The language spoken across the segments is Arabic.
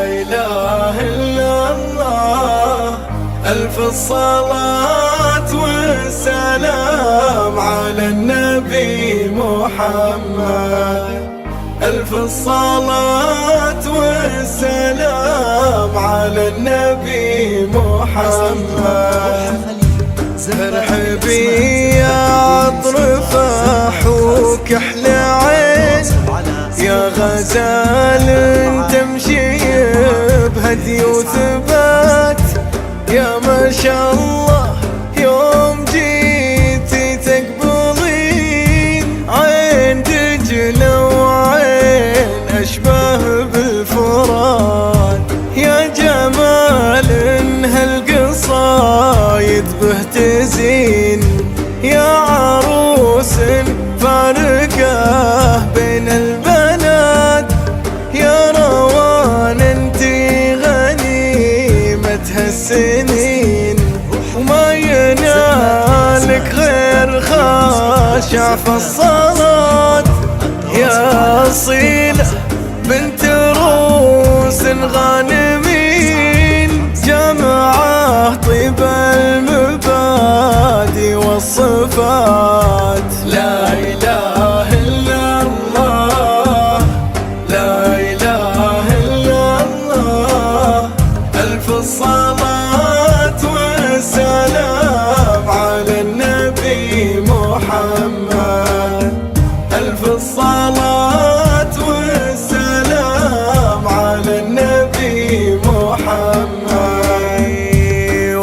إله إلا الله. ألف الصلاة والسلام على النبي محمد. ألف الصلاة والسلام على النبي محمد. مرحبي يا عطر فاحوك احلى عين، يا غزال تمشي بهدي وثبات، يا ما شاء الله يوم جيتي تقبلين عين دجلة وعين أشبه بالفرات، يا جمال هالقصايد به تزين، يا عروس فارقة بين البنات، يا روان انتي غنيمة هالسنين، وما ينالك غير خاشع في الصلاة، يا أصيلة بنت روس غانمين، جمعه طيب المبادئ والصفات. لا إله إلا الله، لا إله إلا الله. ألف الصلاة والسلام على النبي محمد. ألف الصلاة والسلام على النبي محمد.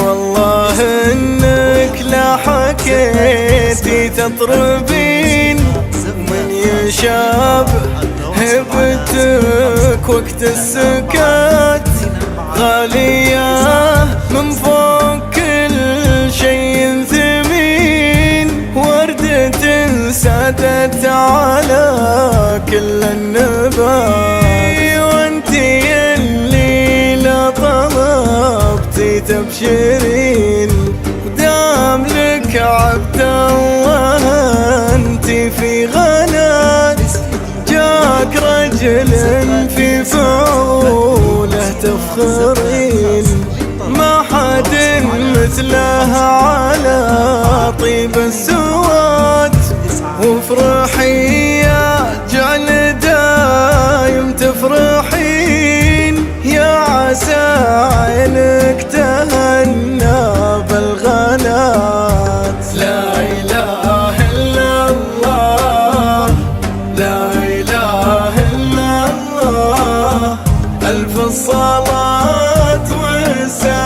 والله إنك لا حكيتي تطربين، من يشابه هبتك وقت السكات، غالية من فوق كل شيء ثمين، وردة سادت على كل النبات، وانتي اللي لا طلبتي تبشرين، ودام لك عبد الله انتي في غنات، جاك رجل في فعوله تفخرين، ما حد مثله على طيب السوات، وافرحي يا جعل دايم تفرحين، يا عسى عينك تهنى بالغنات. لا إله إلا الله، لا إله إلا الله. ألف الصلاة والسلام